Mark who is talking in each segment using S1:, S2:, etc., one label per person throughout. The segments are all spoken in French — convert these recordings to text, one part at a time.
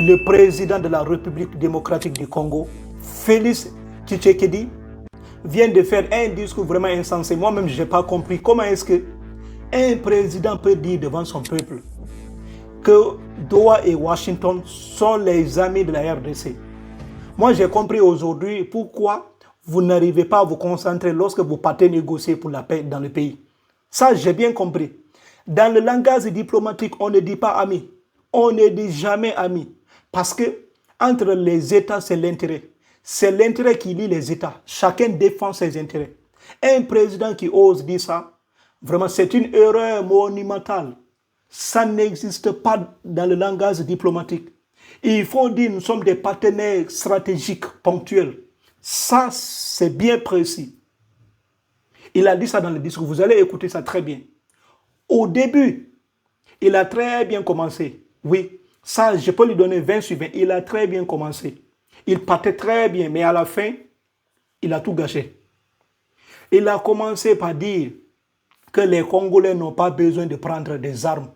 S1: le président de la République démocratique du Congo, Félix Tshisekedi, vient de faire un discours vraiment insensé. Moi-même, je n'ai pas compris comment est-ce qu'un président peut dire devant son peuple que Doha et Washington sont les amis de la RDC. Moi, j'ai compris aujourd'hui pourquoi vous n'arrivez pas à vous concentrer lorsque vous partez négocier pour la paix dans le pays. Ça, j'ai bien compris. Dans le langage diplomatique, on ne dit pas amis. On ne dit jamais amis. Parce que entre les États, c'est l'intérêt. C'est l'intérêt qui lie les États. Chacun défend ses intérêts. Un président qui ose dire ça, vraiment, c'est une erreur monumentale. Ça n'existe pas dans le langage diplomatique. Il faut dire nous sommes des partenaires stratégiques ponctuels. Ça, c'est bien précis. Il a dit ça dans le discours. Vous allez écouter ça très bien. Au début, il a très bien commencé. Oui, ça, je peux lui donner 20 sur 20. Il a très bien commencé. Il partait très bien, mais à la fin, il a tout gâché. Il a commencé par dire que les Congolais n'ont pas besoin de prendre des armes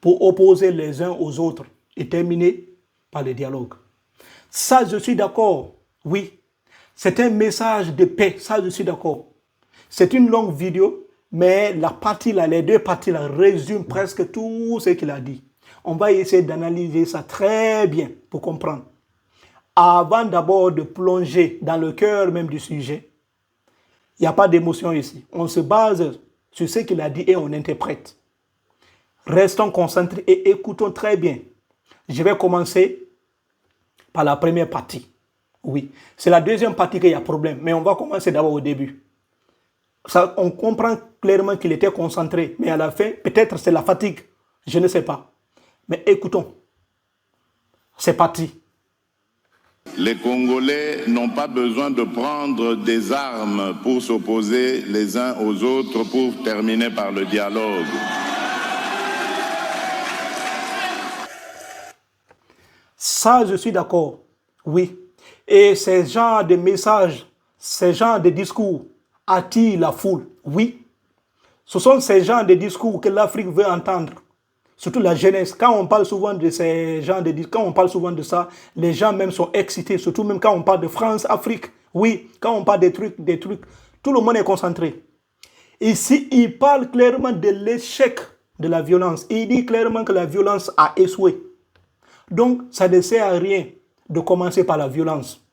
S1: pour opposer les uns aux autres et terminer par le dialogue. Ça, je suis d'accord. Oui, c'est un message de paix. Ça, je suis d'accord. C'est une longue vidéo, mais la partie là, les deux parties là résument presque tout ce qu'il a dit. On va essayer d'analyser ça très bien pour comprendre. Avant d'abord de plonger dans le cœur même du sujet, il n'y a pas d'émotion ici. On se base sur ce qu'il a dit et on interprète. Restons concentrés et écoutons très bien. Je vais commencer par la première partie. Oui, c'est la deuxième partie qu'il y a problème, mais on va commencer d'abord au début. Ça, on comprend clairement qu'il était concentré, mais à la fin, peut-être c'est la fatigue, je ne sais pas. Mais écoutons, c'est parti.
S2: Les Congolais n'ont pas besoin de prendre des armes pour s'opposer les uns aux autres pour terminer par le dialogue.
S1: Ça, je suis d'accord, oui. Et ces genres de messages, ces genres de discours attirent la foule, oui. Ce sont ces genres de discours que l'Afrique veut entendre, surtout la jeunesse. Quand on parle souvent de ces genres de discours, quand on parle souvent de ça, les gens même sont excités, surtout même quand on parle de France, Afrique. Oui, quand on parle des trucs, tout le monde est concentré. Ici, il parle clairement de l'échec de la violence. Il dit clairement que la violence a échoué. Donc, ça ne sert à rien de commencer par la violence.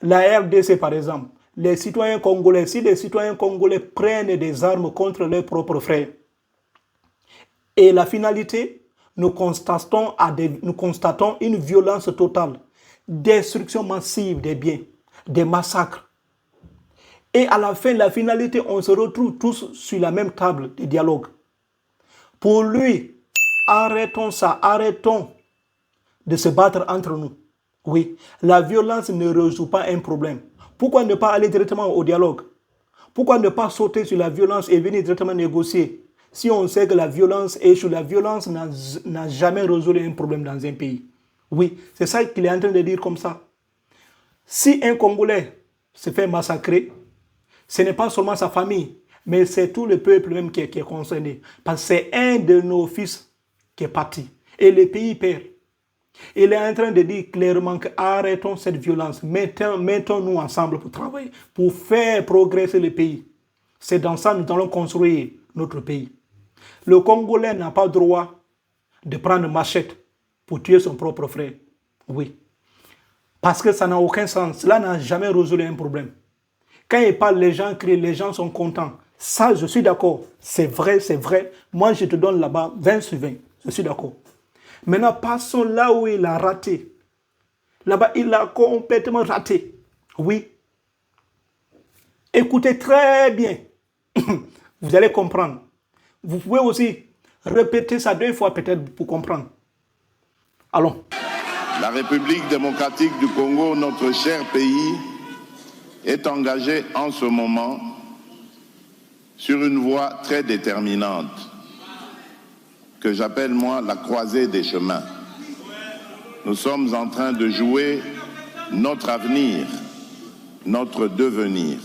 S1: La RDC, par exemple, les citoyens congolais, si les citoyens congolais prennent des armes contre leurs propres frères, et la finalité, nous constatons une violence totale, destruction massive des biens, des massacres. Et à la fin, la finalité, on se retrouve tous sur la même table de dialogue. Pour lui, arrêtons ça, arrêtons de se battre entre nous. Oui, la violence ne résout pas un problème. Pourquoi ne pas aller directement au dialogue? Pourquoi ne pas sauter sur la violence et venir directement négocier? Si on sait que la violence échoue, la violence n'a jamais résolu un problème dans un pays. Oui, c'est ça qu'il est en train de dire comme ça. Si un Congolais se fait massacrer, ce n'est pas seulement sa famille, mais c'est tout le peuple même qui est concerné. Parce que c'est un de nos fils qui est parti. Et le pays perd. Il est en train de dire clairement que arrêtons cette violence, mettons-nous ensemble pour travailler, pour faire progresser le pays. C'est dans ça que nous allons construire notre pays. Le Congolais n'a pas le droit de prendre machette pour tuer son propre frère. Oui. Parce que ça n'a aucun sens. Cela n'a jamais résolu un problème. Quand il parle, les gens crient, les gens sont contents. Ça, je suis d'accord. C'est vrai, c'est vrai. Moi, je te donne là-bas 20 sur 20. Je suis d'accord. Maintenant, passons là où il a raté. Là-bas, il a complètement raté. Oui. Écoutez très bien. Vous allez comprendre. Vous pouvez aussi répéter ça 2 fois peut-être pour comprendre. Allons.
S2: La République démocratique du Congo, notre cher pays, est engagée en ce moment sur une voie très déterminante que j'appelle, moi, la croisée des chemins. Nous sommes en train de jouer notre avenir, notre devenir.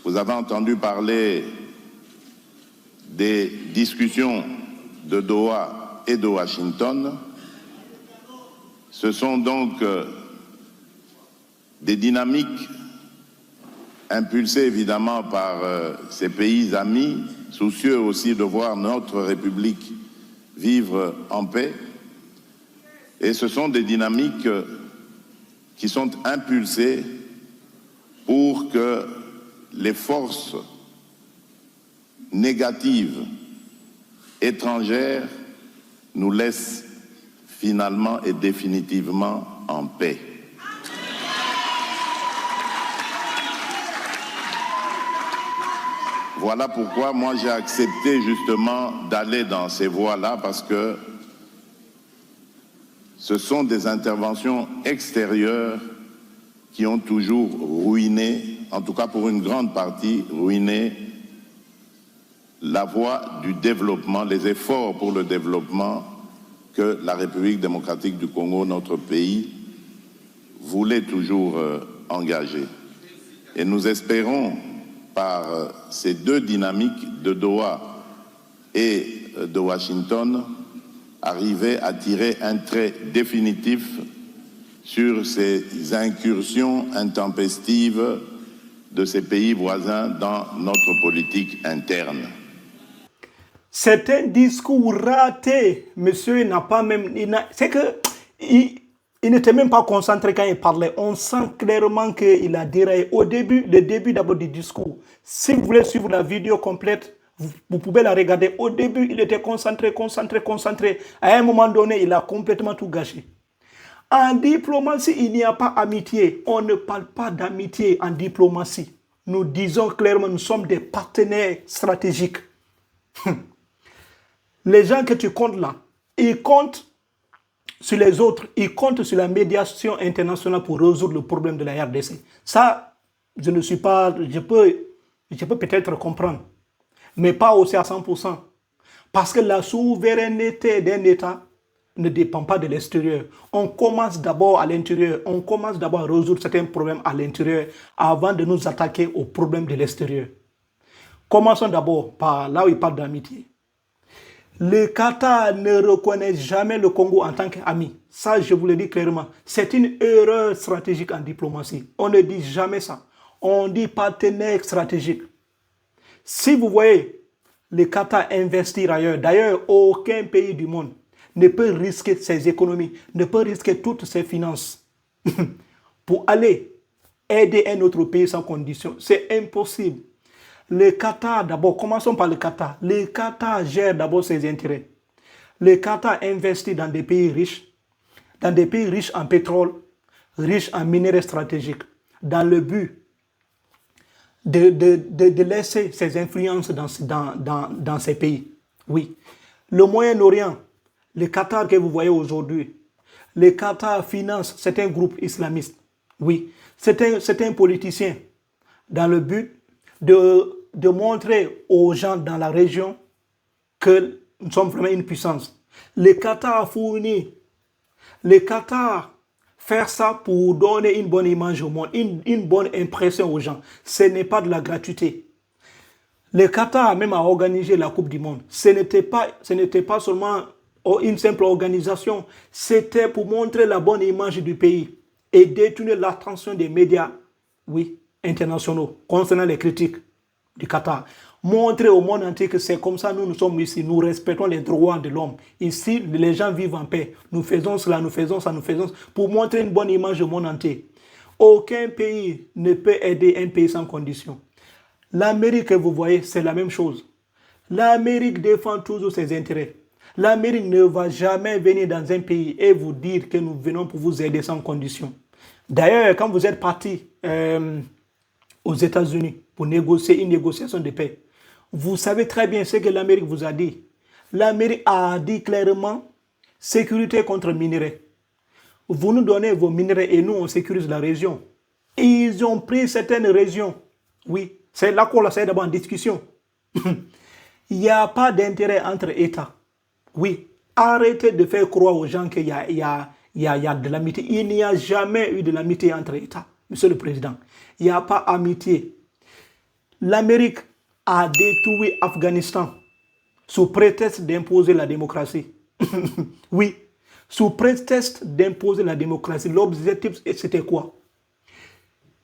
S2: Vous avez entendu parler des discussions de Doha et de Washington. Ce sont donc des dynamiques impulsées évidemment par ces pays amis, soucieux aussi de voir notre République vivre en paix. Et ce sont des dynamiques qui sont impulsées pour que les forces négatives étrangères nous laissent finalement et définitivement en paix. Voilà pourquoi moi j'ai accepté justement d'aller dans ces voies-là, parce que ce sont des interventions extérieures qui ont toujours ruiné, en tout cas pour une grande partie, ruiné la voie du développement, les efforts pour le développement que la République démocratique du Congo, notre pays, voulait toujours engager. Et nous espérons, par ces deux dynamiques de Doha et de Washington, arriver à tirer un trait définitif sur ces incursions intempestives de ces pays voisins dans notre politique interne.
S1: C'est un discours raté. Monsieur n'a pas même... C'est que il n'était même pas concentré quand il parlait. On sent clairement qu'il a déraillé. Au début, le début d'abord du discours. Si vous voulez suivre la vidéo complète, vous pouvez la regarder. Au début, il était concentré. À un moment donné, il a complètement tout gâché. En diplomatie, il n'y a pas amitié. On ne parle pas d'amitié en diplomatie. Nous disons clairement, nous sommes des partenaires stratégiques. Les gens que tu comptes là, ils comptent sur les autres, ils comptent sur la médiation internationale pour résoudre le problème de la RDC. Ça, je ne suis pas, je peux peut-être comprendre, mais pas aussi à 100%. Parce que la souveraineté d'un État ne dépend pas de l'extérieur. On commence d'abord à l'intérieur, on commence d'abord à résoudre certains problèmes à l'intérieur avant de nous attaquer aux problèmes de l'extérieur. Commençons d'abord par là où il parle d'amitié. Le Qatar ne reconnaît jamais le Congo en tant qu'ami. Ça, je vous le dis clairement. C'est une erreur stratégique en diplomatie. On ne dit jamais ça. On dit partenaire stratégique. Si vous voyez le Qatar investir ailleurs, d'ailleurs, aucun pays du monde ne peut risquer ses économies, ne peut risquer toutes ses finances pour aller aider un autre pays sans condition. C'est impossible. Le Qatar, d'abord, commençons par le Qatar. Le Qatar gère d'abord ses intérêts. Le Qatar investit dans des pays riches en pétrole, riches en minerais stratégiques, dans le but de laisser ses influences dans ces pays. Oui. Le Moyen-Orient, le Qatar que vous voyez aujourd'hui, le Qatar finance certains groupes islamistes. Oui. C'est un politicien dans le but de montrer aux gens dans la région que nous sommes vraiment une puissance. Le Qatar fournit, le Qatar faire ça pour donner une bonne image au monde, une bonne impression aux gens. Ce n'est pas de la gratuité. Le Qatar même a organisé la Coupe du Monde. Ce n'était pas seulement une simple organisation, c'était pour montrer la bonne image du pays et détourner l'attention des médias, oui, internationaux concernant les critiques du Qatar. Montrer au monde entier que c'est comme ça, nous sommes ici, nous respectons les droits de l'homme. Ici, les gens vivent en paix. Nous faisons cela, nous faisons ça, pour montrer une bonne image au monde entier. Aucun pays ne peut aider un pays sans condition. L'Amérique que vous voyez, c'est la même chose. L'Amérique défend toujours ses intérêts. L'Amérique ne va jamais venir dans un pays et vous dire que nous venons pour vous aider sans condition. D'ailleurs, quand vous êtes parti aux États-Unis pour négocier une négociation de paix, vous savez très bien ce que l'Amérique vous a dit. L'Amérique a dit clairement sécurité contre minerais. Vous nous donnez vos minerais et nous on sécurise la région. Ils ont pris certaines régions. Oui, c'est là qu'on l'a d'abord en discussion. Il n'y a pas d'intérêt entre États. Oui, arrêtez de faire croire aux gens qu'il y a de l'amitié. Il n'y a jamais eu de l'amitié entre États, Monsieur le Président. Il n'y a pas amitié. L'Amérique a détruit l'Afghanistan sous prétexte d'imposer la démocratie. Oui, Sous prétexte d'imposer la démocratie, l'objectif, c'était quoi?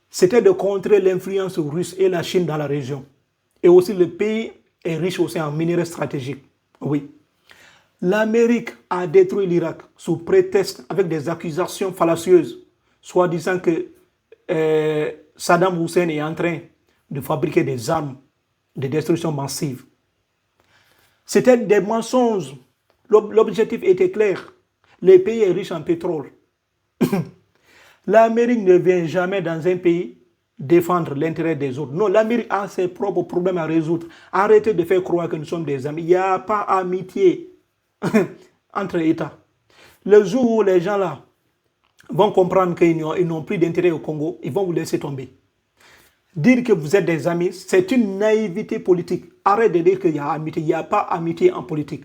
S1: C'était de contrer l'influence russe et la Chine dans la région. Et aussi, le pays est riche aussi en minerais stratégiques. Oui. L'Amérique a détruit l'Irak sous prétexte, avec des accusations fallacieuses, soit disant que Saddam Hussein est en train de fabriquer des armes de destruction massive. C'était des mensonges. L'objectif était clair. Le pays est riche en pétrole. L'Amérique ne vient jamais dans un pays défendre l'intérêt des autres. Non, l'Amérique a ses propres problèmes à résoudre. Arrêtez de faire croire que nous sommes des amis. Il n'y a pas amitié entre États. Le jour où les gens là vont comprendre qu'ils n'ont plus d'intérêt au Congo, ils vont vous laisser tomber. Dire que vous êtes des amis, c'est une naïveté politique. Arrêtez de dire qu'il y a amitié. Il n'y a pas amitié en politique.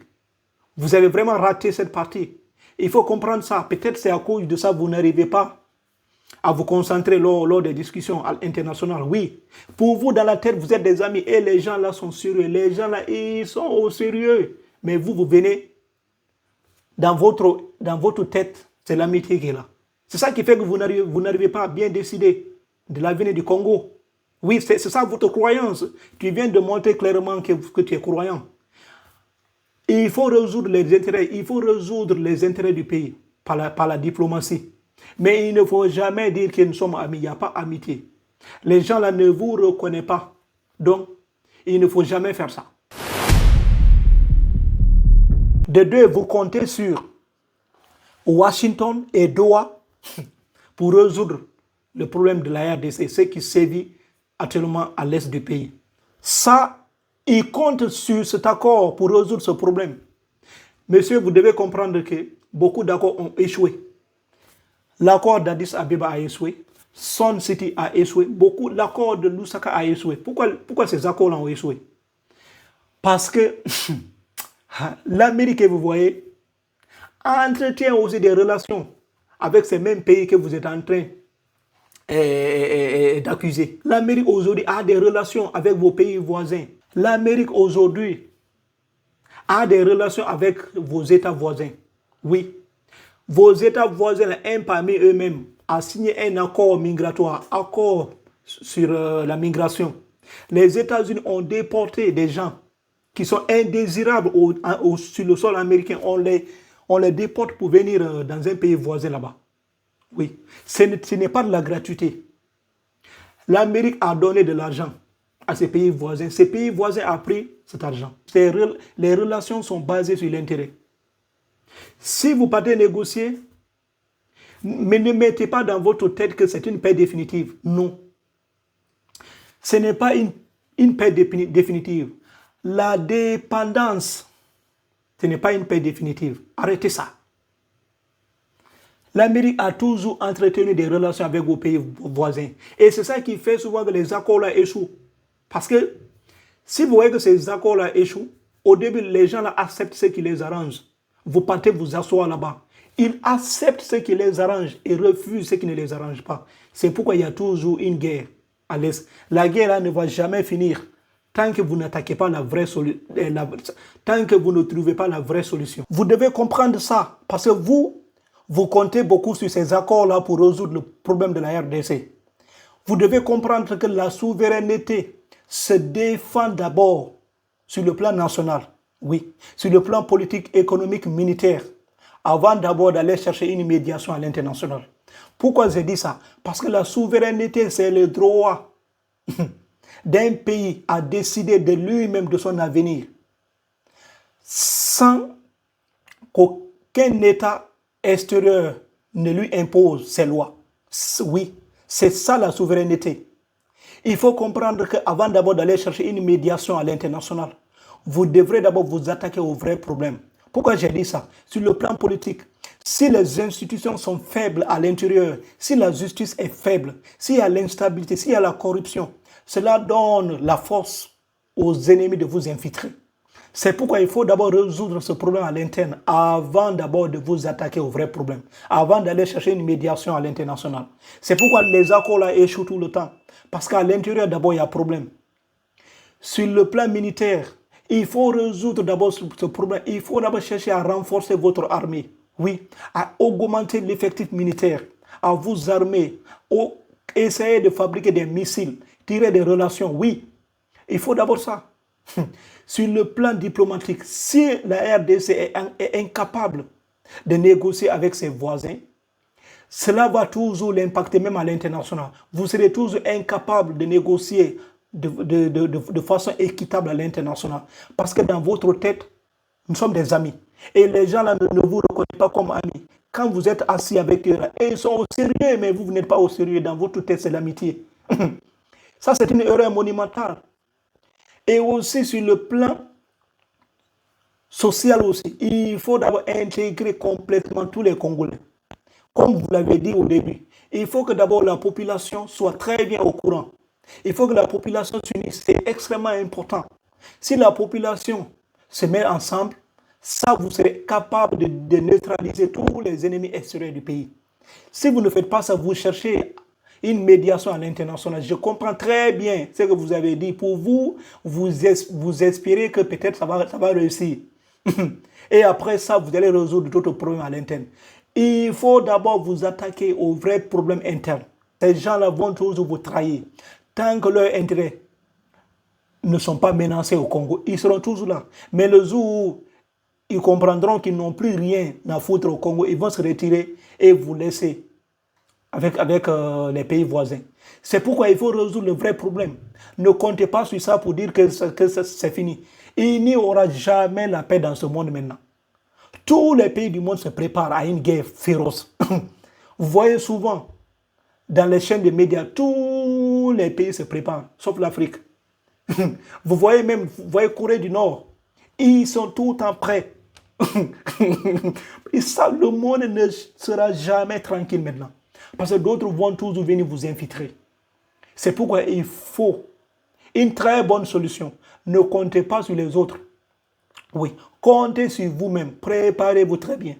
S1: Vous avez vraiment raté cette partie. Il faut comprendre ça. Peut-être c'est à cause de ça que vous n'arrivez pas à vous concentrer lors des discussions internationales. Oui, pour vous, dans la tête, vous êtes des amis et les gens là sont sérieux. Les gens là, ils sont au sérieux. Mais vous venez, dans votre tête, c'est l'amitié qui est là. C'est ça qui fait que vous n'arrivez pas à bien décider de l'avenir du Congo. Oui, c'est ça votre croyance. Tu viens de montrer clairement que tu es croyant. Il faut résoudre les intérêts du pays par la diplomatie. Mais il ne faut jamais dire que nous sommes amis. Il n'y a pas amitié. Les gens là ne vous reconnaissent pas. Donc, il ne faut jamais faire ça. De deux, vous comptez sur Washington et Doha pour résoudre le problème de la RDC, ce qui sévit actuellement à l'est du pays. Ça, ils comptent sur cet accord pour résoudre ce problème. Monsieur, vous devez comprendre que beaucoup d'accords ont échoué. L'accord d'Addis Abeba a échoué. Sun City a échoué. L'accord de Lusaka a échoué. Pourquoi ces accords-là ont échoué? Parce que l'Amérique, vous voyez, entretient aussi des relations avec ces mêmes pays que vous êtes en train d'accuser. L'Amérique aujourd'hui a des relations avec vos pays voisins. L'Amérique aujourd'hui a des relations avec vos États voisins. Oui. Vos États voisins, un parmi eux-mêmes, a signé un accord migratoire, accord sur la migration. Les États-Unis ont déporté des gens qui sont indésirables sur le sol américain. On les déporte pour venir dans un pays voisin là-bas. Oui, ce n'est pas de la gratuité. L'Amérique a donné de l'argent à ces pays voisins. Ces pays voisins ont pris cet argent. Les relations sont basées sur l'intérêt. Si vous partez négocier, mais ne mettez pas dans votre tête que c'est une paix définitive. Non. Ce n'est pas une paix définitive. La dépendance, ce n'est pas une paix définitive. Arrêtez ça. L'Amérique a toujours entretenu des relations avec vos pays voisins. Et c'est ça qui fait souvent que les accords-là échouent. Parce que si vous voyez que ces accords-là échouent, au début, les gens là acceptent ce qui les arrange. Vous partez vous asseoir là-bas. Ils acceptent ce qui les arrange et refusent ce qui ne les arrange pas. C'est pourquoi il y a toujours une guerre à l'Est. La guerre là ne va jamais finir tant que vous n'attaquez pas tant que vous ne trouvez pas la vraie solution. Vous devez comprendre ça parce que vous comptez beaucoup sur ces accords-là pour résoudre le problème de la RDC. Vous devez comprendre que la souveraineté se défend d'abord sur le plan national. Oui, sur le plan politique, économique, militaire, avant d'abord d'aller chercher une médiation à l'international. Pourquoi j'ai dit ça? Parce que la souveraineté, c'est le droit d'un pays à décider de lui-même de son avenir, sans qu'aucun État extérieur ne lui impose ses lois. Oui, c'est ça la souveraineté. Il faut comprendre qu'avant d'abord d'aller chercher une médiation à l'international, vous devrez d'abord vous attaquer aux vrais problèmes. Pourquoi j'ai dit ça? Sur le plan politique, si les institutions sont faibles à l'intérieur, si la justice est faible, s'il y a l'instabilité, s'il y a la corruption, cela donne la force aux ennemis de vous infiltrer. C'est pourquoi il faut d'abord résoudre ce problème à l'interne avant d'abord de vous attaquer aux vrais problèmes, avant d'aller chercher une médiation à l'international. C'est pourquoi les accords là échouent tout le temps. Parce qu'à l'intérieur d'abord il y a problème. Sur le plan militaire, il faut résoudre d'abord ce problème. Il faut d'abord chercher à renforcer votre armée. oui, à augmenter l'effectif militaire, à vous armer, essayer de fabriquer des missiles, tirer des relations, oui. Il faut d'abord ça. Sur le plan diplomatique, si la RDC est incapable de négocier avec ses voisins, cela va toujours l'impacter même à l'international. Vous serez toujours incapable de négocier de façon équitable à l'international. Parce que dans votre tête, nous sommes des amis. Et les gens là ne vous reconnaissent pas comme amis. Quand vous êtes assis avec eux, là, et ils sont au sérieux, mais vous n'êtes pas au sérieux. Dans votre tête, c'est l'amitié. Ça, c'est une erreur monumentale. Et aussi sur le plan social aussi, il faut d'abord intégrer complètement tous les Congolais. Comme vous l'avez dit au début, il faut que d'abord la population soit très bien au courant. Il faut que la population s'unisse. C'est extrêmement important. Si la population se met ensemble, ça, vous serez capable de neutraliser tous les ennemis extérieurs du pays. Si vous ne faites pas ça, vous cherchez une médiation à l'international. Je comprends très bien ce que vous avez dit. Pour vous, vous espérez que peut-être ça va réussir. Et après ça, vous allez résoudre d'autres problèmes à l'interne. Il faut d'abord vous attaquer aux vrais problèmes internes. Ces gens-là vont toujours vous trahir. Tant que leurs intérêts ne sont pas menacés au Congo, ils seront toujours là. Mais le jour où ils comprendront qu'ils n'ont plus rien à foutre au Congo, ils vont se retirer et vous laisser avec les pays voisins. C'est pourquoi il faut résoudre le vrai problème. Ne comptez pas sur ça pour dire que c'est fini. Il n'y aura jamais la paix dans ce monde maintenant. Tous les pays du monde se préparent à une guerre féroce. Vous voyez souvent dans les chaînes de médias, tous les pays se préparent, sauf l'Afrique. Vous voyez Corée du Nord, ils sont tout le temps prêts. Et ça, le monde ne sera jamais tranquille maintenant. Parce que d'autres vont toujours venir vous infiltrer. C'est pourquoi il faut une très bonne solution. Ne comptez pas sur les autres. Oui, comptez sur vous-même. Préparez-vous très bien.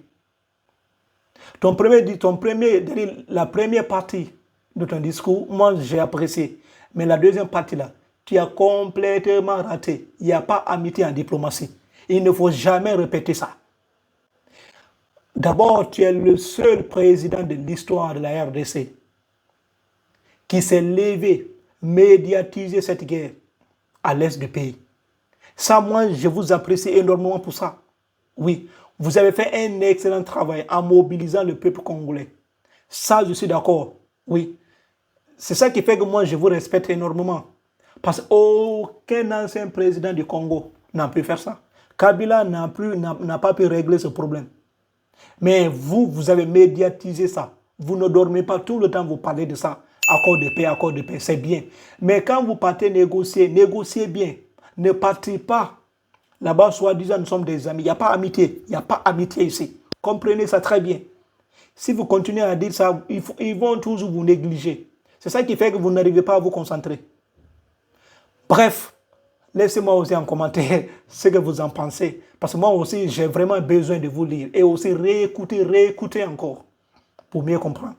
S1: La première partie de ton discours, moi j'ai apprécié. Mais la deuxième partie là, tu as complètement raté. Il n'y a pas amitié en diplomatie. Il ne faut jamais répéter ça. D'abord, tu es le seul président de l'histoire de la RDC qui s'est levé, médiatiser cette guerre à l'est du pays. Ça, moi, je vous apprécie énormément pour ça. Oui, vous avez fait un excellent travail en mobilisant le peuple congolais. Ça, je suis d'accord. Oui. C'est ça qui fait que moi, je vous respecte énormément. Parce qu'aucun ancien président du Congo n'a pu faire ça. Kabila n'a pas pu régler ce problème. Mais vous avez médiatisé ça. Vous ne dormez pas tout le temps, vous parlez de ça. Accord de paix, c'est bien. Mais quand vous partez négocier, négociez bien. Ne partez pas là-bas, soi-disant, nous sommes des amis. Il n'y a pas amitié. Il n'y a pas amitié ici. Comprenez ça très bien. Si vous continuez à dire ça, ils vont toujours vous négliger. C'est ça qui fait que vous n'arrivez pas à vous concentrer. Bref, laissez-moi aussi en commentaire ce que vous en pensez. Parce que moi aussi, j'ai vraiment besoin de vous lire. Et aussi réécouter encore pour mieux comprendre.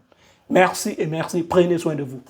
S1: Merci et merci. Prenez soin de vous.